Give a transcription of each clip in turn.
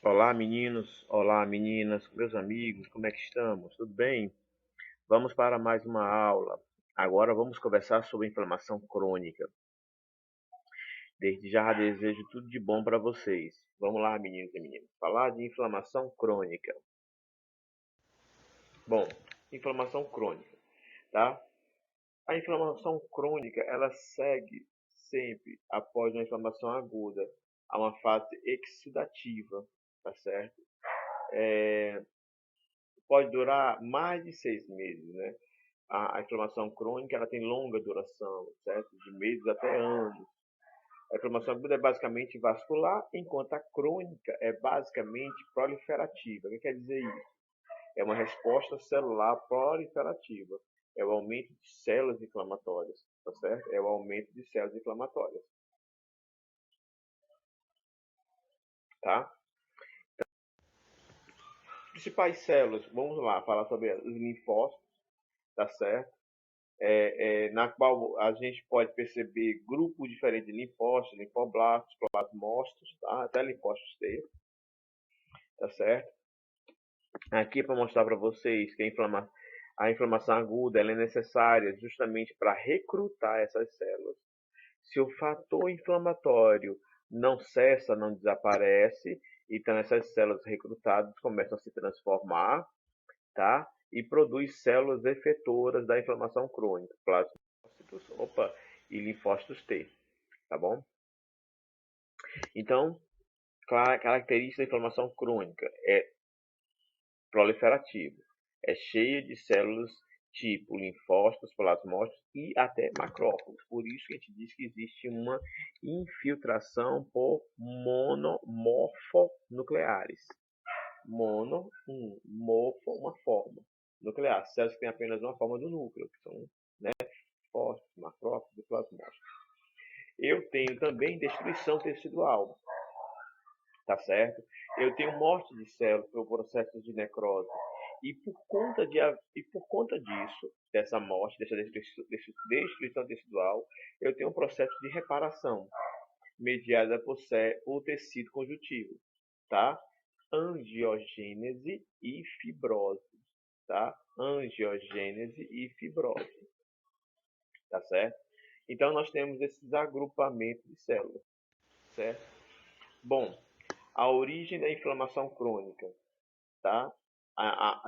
Olá, meninos. Olá, meninas, meus amigos, como é que estamos? Tudo bem? Vamos para mais uma aula. Agora vamos conversar sobre inflamação crônica. Desde já desejo tudo de bom para vocês. Vamos lá, meninos e meninas. Falar de inflamação crônica. Bom, inflamação crônica, tá? A inflamação crônica, ela segue sempre após uma inflamação aguda a uma fase exudativa, tá certo? Pode durar mais de 6 meses, né? A inflamação crônica ela tem longa duração, certo? De meses até anos. A inflamação aguda é basicamente vascular, enquanto a crônica é basicamente proliferativa. O que quer dizer isso? É uma resposta celular proliferativa. É o aumento de células inflamatórias, tá certo? É o aumento de células inflamatórias, tá? Principais células, vamos lá falar sobre os linfócitos, tá certo? Na qual a gente pode perceber grupos diferentes de linfócitos, linfoblastos, plasmócitos, tá? Até linfócitos T, tá certo? Aqui para mostrar para vocês que a inflamação aguda ela é necessária justamente para recrutar essas células. Se o fator inflamatório não cessa, não desaparece, então essas células recrutadas começam a se transformar, tá? E produz células efetoras da inflamação crônica, plasmócitos, e linfócitos T, tá bom? Então, característica da inflamação crônica é proliferativa, é cheia de células tipo linfócitos, plasmócitos e até macrófagos. Por isso que a gente diz que existe uma infiltração por monomorfonucleares. Morfo, uma forma. Nuclear, células que têm apenas uma forma do núcleo, que são, né, linfócitos, macrófagos e plasmócitos. Eu tenho também destruição tecidual, tá certo? Eu tenho morte de células pelo processo de necrose. E por conta disso, dessa morte, dessa destruição tecidual, eu tenho um processo de reparação mediada por tecido conjuntivo, tá? Angiogênese e fibrose, tá? Angiogênese e fibrose, tá certo? Então nós temos esses agrupamentos de células, certo? Bom, a origem da inflamação crônica, tá?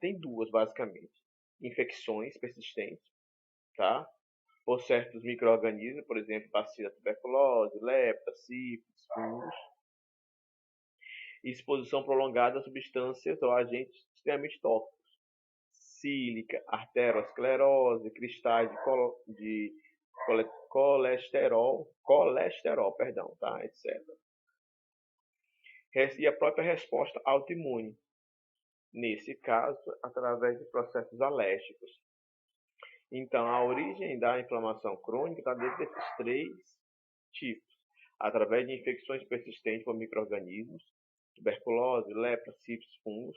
Tem duas basicamente: infecções persistentes, tá? Por certos micro-organismos, por exemplo, bacila tuberculose, lepra, sífilis, fungos, e exposição prolongada a substâncias ou agentes extremamente tóxicos, sílica, arteriosclerose, cristais de colesterol, perdão, tá? Etc. E a própria resposta autoimune, nesse caso, através de processos alérgicos. Então, a origem da inflamação crônica está dentro desses três tipos, através de infecções persistentes por micro-organismos, tuberculose, lepra, sífilis, fungos,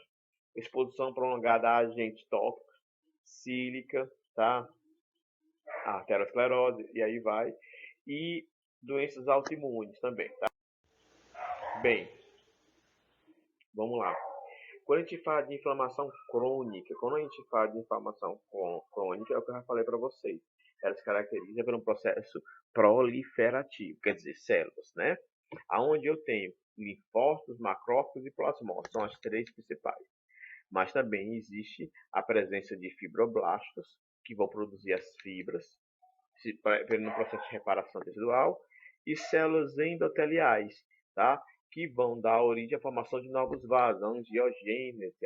exposição prolongada a agentes tóxicos, sílica, tá? Arteriosclerose, e aí vai, e doenças autoimunes também, tá? Bem, vamos lá. Quando a gente fala de inflamação crônica, é o que eu já falei para vocês. Ela se caracteriza por um processo proliferativo, quer dizer, células, né? Aonde eu tenho linfócitos, macrófagos e plasmócitos, são as três principais. Mas também existe a presença de fibroblastos, que vão produzir as fibras, no processo de reparação tecidual, e células endoteliais, tá? Que vão dar origem à formação de novos vasos, angiogênese,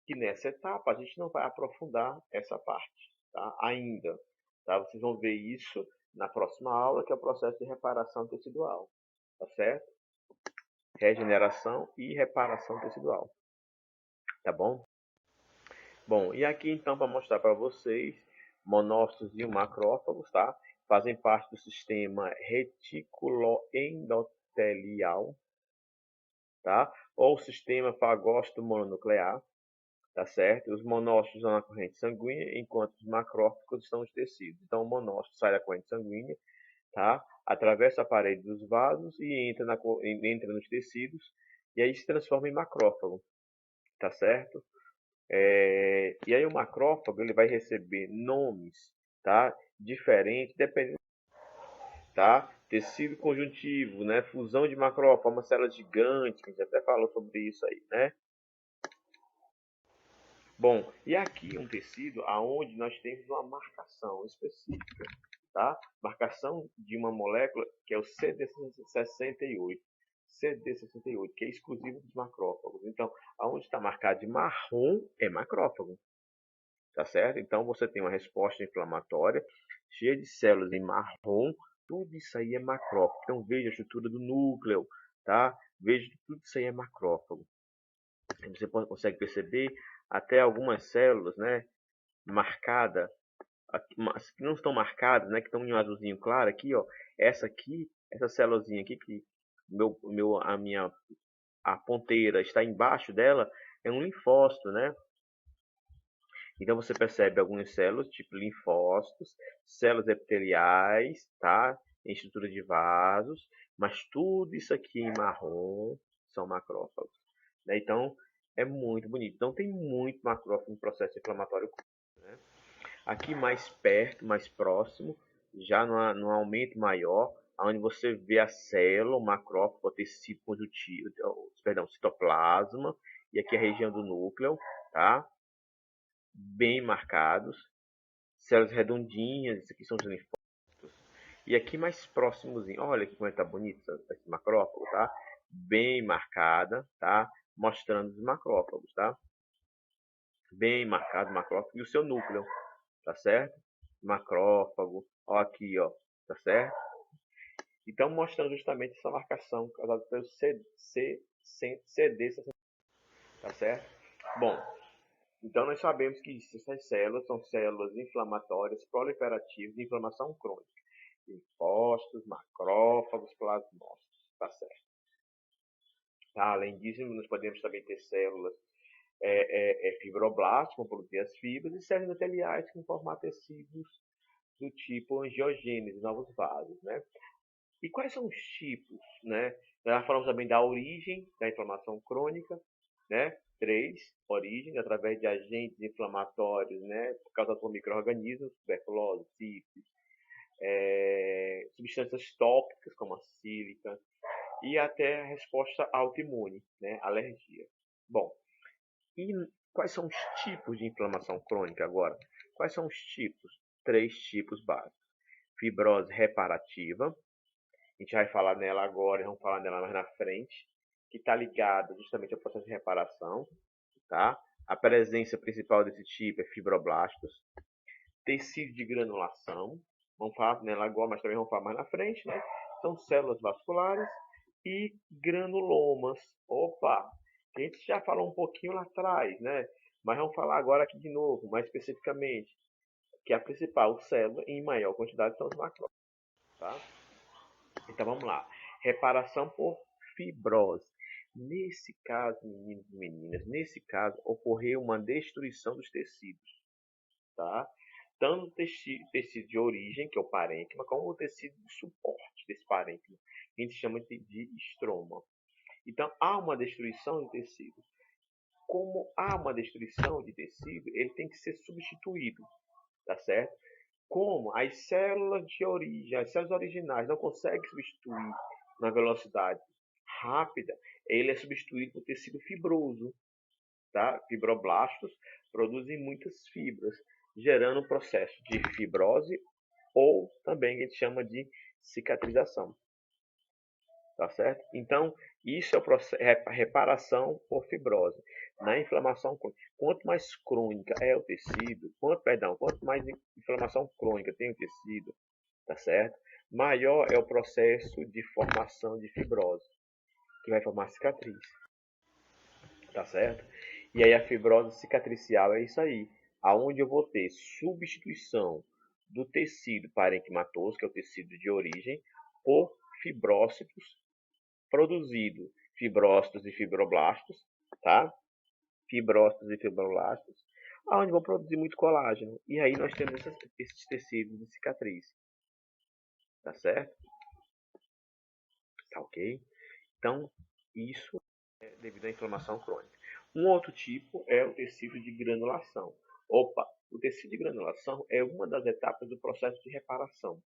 que nessa etapa a gente não vai aprofundar essa parte, tá? Ainda, tá? Vocês vão ver isso na próxima aula, que é o processo de reparação tecidual, tá certo? Regeneração e reparação tecidual, tá bom? Bom, e aqui então para mostrar para vocês, monócitos e macrófagos, tá? Fazem parte do sistema reticuloendotelial, tá? Ou sistema fagócito mononuclear, tá certo? Os monócitos estão na corrente sanguínea, enquanto os macrófagos estão nos tecidos. Então, o monócito sai da corrente sanguínea, tá? atravessa a parede dos vasos e entra nos tecidos, e aí se transforma em macrófago, tá certo? E aí o macrófago ele vai receber nomes, tá? Diferentes, dependendo, tá? Tecido conjuntivo, né? Fusão de macrófago, uma célula gigante, a gente até falou sobre isso aí, né? Bom, e aqui um tecido aonde nós temos uma marcação específica, tá? Marcação de uma molécula que é o CD68. CD68, que é exclusivo dos macrófagos. Então, aonde está marcado de marrom é macrófago, tá certo? Então, você tem uma resposta inflamatória cheia de células em marrom, tudo isso aí é macrófago. Então, veja a estrutura do núcleo, tá? Veja que tudo isso aí é macrófago. Você consegue perceber até algumas células, né, marcadas, que não estão marcadas, né, que estão em um azulzinho claro aqui, ó. Essa célulazinha aqui que a ponteira está embaixo dela, é um linfócito, né? Então você percebe algumas células, tipo linfócitos, células epiteliais, tá? Em estrutura de vasos, mas tudo isso aqui em marrom são macrófagos, né? Então é muito bonito. Então tem muito macrófago no processo inflamatório, né? Aqui mais perto, mais próximo, já no aumento maior, onde você vê a célula, o macrófago, o tecido conjuntivo, perdão, citoplasma, e aqui a região do núcleo, tá? Bem marcados, células redondinhas, isso aqui são os linfócitos. E aqui mais próximozinho, olha que como está bonito esse macrófago, tá? Bem marcada, tá? Mostrando os macrófagos, tá? Bem marcado o macrófago e o seu núcleo, tá certo? Macrófago, ó aqui, ó, tá certo? Então mostrando justamente essa marcação causada pelo CD, tá certo? Bom, então nós sabemos que essas células são células inflamatórias proliferativas de inflamação crônica. Linfócitos, macrófagos, plasmócitos, tá certo? Tá, além disso, nós podemos também ter células fibroblastos, que vão produzir as fibras, e células endoteliais, que vão formar tecidos do tipo angiogênese, novos vasos, né? E quais são os tipos, né? Nós falamos também da origem da inflamação crônica, né? 3, origem, através de agentes inflamatórios, né? Causados por micro-organismos, tuberculose, sífilis, substâncias tóxicas, como a sílica, e até a resposta autoimune, né? Alergia. Bom, e quais são os tipos de inflamação crônica agora? Quais são os tipos? 3 tipos básicos. Fibrose reparativa, a gente vai falar nela agora, vamos falar nela mais na frente, que está ligada justamente ao processo de reparação, tá? A presença principal desse tipo é fibroblastos, tecido de granulação, vamos falar nela agora, mas também vamos falar mais na frente, né? São células vasculares e granulomas. Opa, a gente já falou um pouquinho lá atrás, né? Mas vamos falar agora aqui de novo, mais especificamente, que a principal célula em maior quantidade são os macrófagos, tá? Então vamos lá. Reparação por fibrose. Nesse caso, meninos e meninas, nesse caso ocorreu uma destruição dos tecidos, tá? Tanto o tecido de origem, que é o parênquima, como o tecido de suporte desse parênquima, que a gente chama de estroma. Então há uma destruição de tecido. Como há uma destruição de tecido, ele tem que ser substituído, tá certo? Como as células de origem, as células originais não conseguem substituir na velocidade rápida, ele é substituído por tecido fibroso, tá? Fibroblastos produzem muitas fibras, gerando um processo de fibrose ou também a gente chama de cicatrização, tá certo? Então, isso é o processo, reparação por fibrose. Na inflamação crônica, quanto mais crônica é o tecido, quanto mais inflamação crônica tem o tecido, tá certo? Maior é o processo de formação de fibrose, que vai formar cicatriz, tá certo? E aí a fibrose cicatricial é isso aí, aonde eu vou ter substituição do tecido parenquimatoso, que é o tecido de origem, por fibrócitos produzido fibrócitos e fibroblastos, tá? Fibrócitos e fibroblastos, onde vão produzir muito colágeno. E aí nós temos esses tecidos de cicatriz, tá certo? ok? Então, isso é devido à inflamação crônica. Um outro tipo é o tecido de granulação. O tecido de granulação é uma das etapas do processo de reparação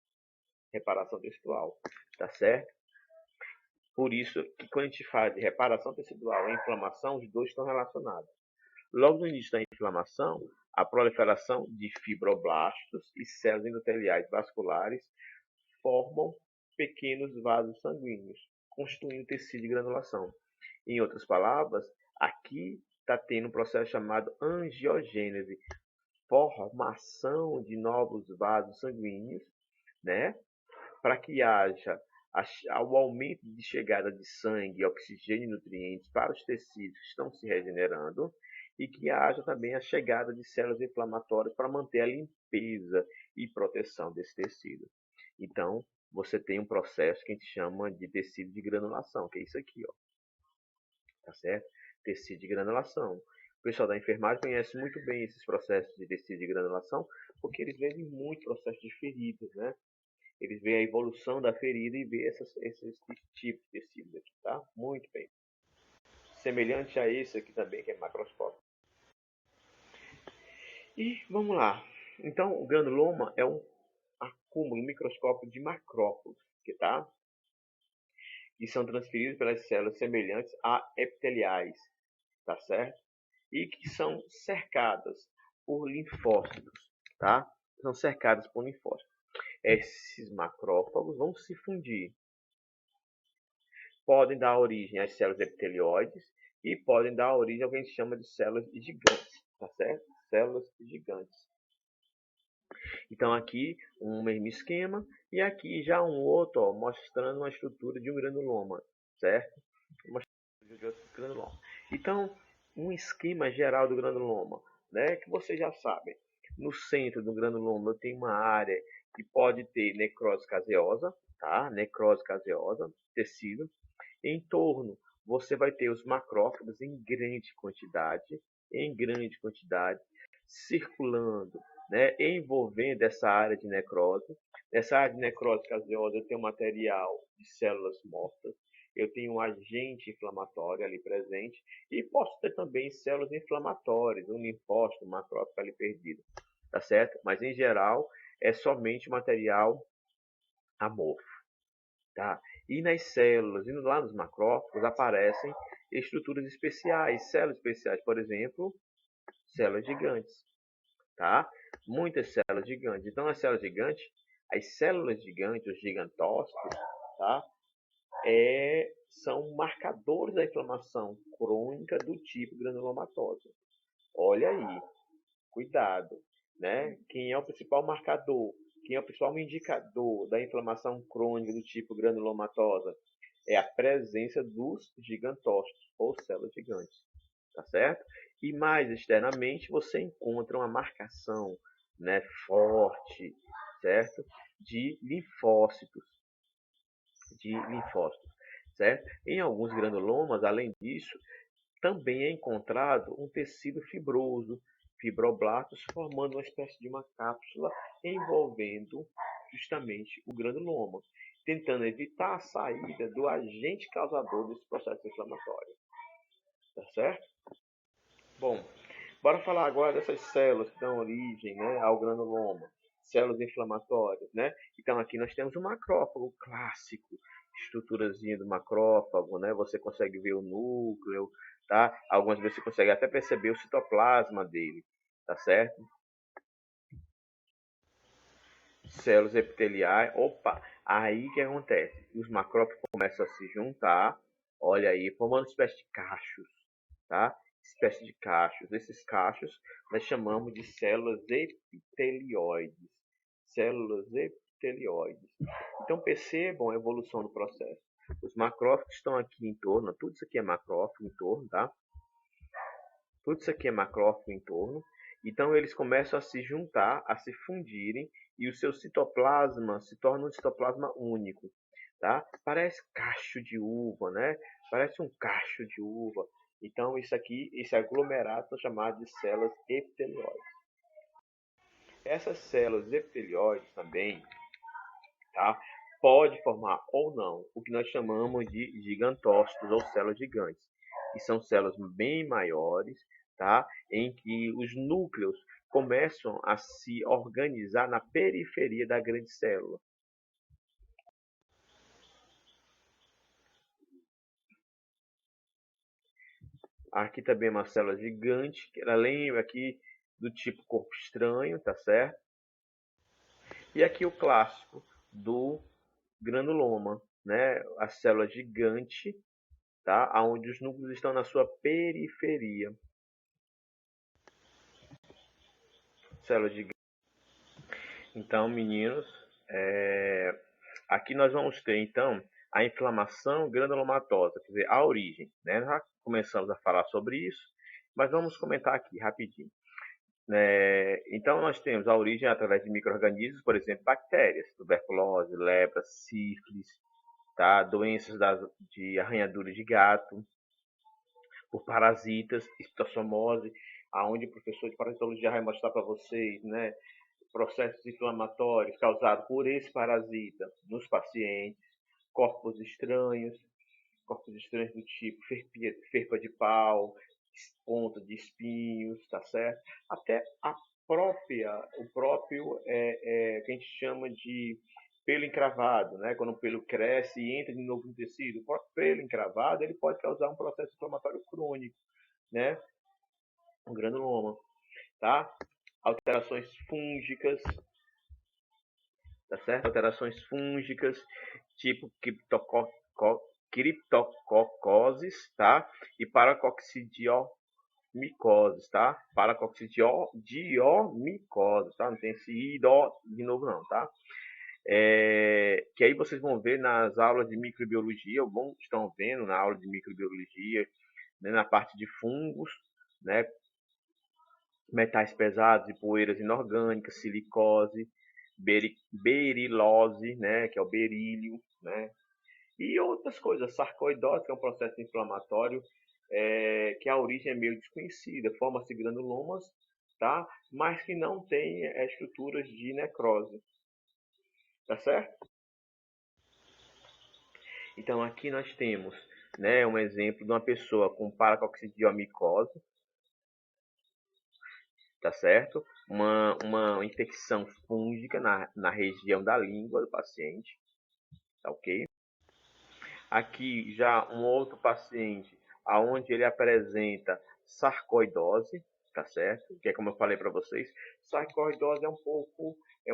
tecidual, tá certo? Por isso que quando a gente fala de reparação tecidual e inflamação, os dois estão relacionados. Logo no início da inflamação, a proliferação de fibroblastos e células endoteliais vasculares formam pequenos vasos sanguíneos, constituindo tecido de granulação. Em outras palavras, aqui está tendo um processo chamado angiogênese, formação de novos vasos sanguíneos, né? Para que haja o aumento de chegada de sangue, oxigênio e nutrientes para os tecidos que estão se regenerando e que haja também a chegada de células inflamatórias para manter a limpeza e proteção desse tecido. Então, você tem um processo que a gente chama de tecido de granulação, que é isso aqui, ó. Tá certo? Tecido de granulação. O pessoal da enfermagem conhece muito bem esses processos de tecido de granulação, porque eles veem muito processo de feridas, né? Eles veem a evolução da ferida e veem esses tipos de tecidos aqui, tá? Muito bem. Semelhante a esse aqui também, que é macroscópico. E vamos lá. Então, o granuloma é um acúmulo microscópico de macrófagos, tá? E são transferidos pelas células semelhantes a epiteliais, tá certo? E que são cercadas por linfócitos, tá? São cercadas por linfócitos. Esses macrófagos vão se fundir. Podem dar origem às células epitelioides e podem dar origem ao que a gente chama de células gigantes, tá certo? Células gigantes. Então aqui um mesmo esquema e aqui já um outro, ó, mostrando uma estrutura de um granuloma, certo? Então, um esquema geral do granuloma, né, que vocês já sabem. No centro do granuloma tem uma área que pode ter necrose caseosa, tá? Necrose caseosa, tecido. Em torno, você vai ter os macrófagos em grande quantidade, circulando, né, envolvendo essa área de necrose. Nessa área de necrose caseosa eu tenho material de células mortas, eu tenho um agente inflamatório ali presente e posso ter também células inflamatórias, um linfócito, um macrófago ali perdido, tá certo? Mas em geral é somente material amorfo, tá? E nas células, e lá nos macrófagos aparecem estruturas especiais, células especiais, por exemplo, células gigantes, tá? Muitas células gigantes. Então as células gigantes, os gigantócitos, tá? São marcadores da inflamação crônica do tipo granulomatosa. Olha aí, cuidado, né? Quem é o principal marcador? Quem é o principal indicador da inflamação crônica do tipo granulomatosa? É a presença dos gigantócitos, ou células gigantes, tá certo? E mais externamente você encontra uma marcação, né, forte, certo? De linfócitos, certo? Em alguns granulomas, além disso, também é encontrado um tecido fibroso, fibroblastos, formando uma espécie de uma cápsula envolvendo justamente o granuloma, tentando evitar a saída do agente causador desse processo inflamatório. Tá certo? Bom, bora falar agora dessas células que dão origem, né, ao granuloma. Células inflamatórias, né? Então aqui nós temos o macrófago clássico, estruturazinha do macrófago, né? Você consegue ver o núcleo, tá? Algumas vezes você consegue até perceber o citoplasma dele, tá certo? Células epiteliais, aí que acontece? Os macrófagos começam a se juntar, olha aí, formando uma espécie de cachos, tá? Espécie de cachos. Esses cachos nós chamamos de células epitelioides. Células epitelioides. Então percebam a evolução do processo. Os macrófagos estão aqui em torno, tudo isso aqui é macrófago em torno, tá? Tudo isso aqui é macrófago em torno. Então eles começam a se juntar, a se fundirem e o seu citoplasma se torna um citoplasma único, tá? Parece cacho de uva, né? Parece um cacho de uva. Então isso aqui, esse aglomerado são chamados de células epitelioides. Essas células epitelioides também, tá? pode formar ou não o que nós chamamos de gigantócitos ou células gigantes, que são células bem maiores, tá? Em que os núcleos começam a se organizar na periferia da grande célula. Aqui também é uma célula gigante, que ela lembra aqui do tipo corpo estranho, tá certo? E aqui o clássico do granuloma, né? A célula gigante, tá? Onde os núcleos estão na sua periferia. Célula gigante. Então, meninos, aqui nós vamos ter então a inflamação granulomatosa, quer dizer, a origem, né? Já começamos a falar sobre isso, mas vamos comentar aqui rapidinho. Então, nós temos a origem através de micro-organismos, por exemplo, bactérias, tuberculose, lepra, sífilis, tá? Doenças de arranhadura de gato, por parasitas, histossomose, aonde o professor de parasitologia vai mostrar para vocês, né? Processos inflamatórios causados por esse parasita nos pacientes, corpos estranhos do tipo ferpa de pau, ponta de espinhos, tá certo? Até o próprio que a gente chama de pelo encravado, né? Quando o pelo cresce e entra de novo no tecido, o próprio pelo encravado ele pode causar um processo inflamatório crônico, né? Um granuloma, tá? Alterações fúngicas, tá certo? Alterações fúngicas, tipo criptococoses, tá? E paracoccidiomicoses, tá? Paracoccidiomicoses, tá? Não tem esse idó de novo não, tá? Que aí vocês vão ver nas aulas de microbiologia, ou estão vendo na aula de microbiologia, né, na parte de fungos, né? Metais pesados e poeiras inorgânicas, silicose, berilose, né, que é o berílio, né, e outras coisas, sarcoidose, que é um processo inflamatório, que a origem é meio desconhecida, forma-se granulomas, tá, mas que não tem estruturas de necrose, tá certo? Então aqui nós temos, né, um exemplo de uma pessoa com paracoccidiomicose, tá certo? Uma infecção fúngica na região da língua do paciente, tá ok? Aqui já um outro paciente, aonde ele apresenta sarcoidose, tá certo? Que é como eu falei para vocês, sarcoidose é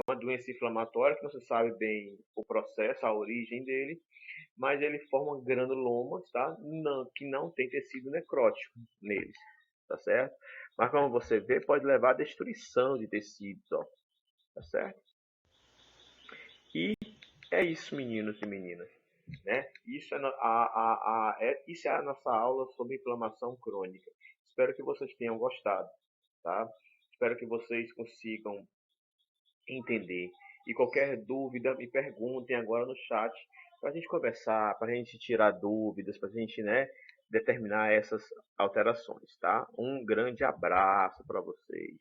uma doença inflamatória que não se sabe bem o processo, a origem dele, mas ele forma granulomas, tá? Que não tem tecido necrótico neles, tá certo? Mas como você vê, pode levar à destruição de tecidos, ó, tá certo? E é isso, meninos e meninas, né? Isso é a nossa aula sobre inflamação crônica. Espero que vocês tenham gostado, tá? Espero que vocês consigam entender. E qualquer dúvida, me perguntem agora no chat para a gente conversar, para a gente tirar dúvidas, para a gente, né, determinar essas alterações, tá? Um grande abraço para vocês.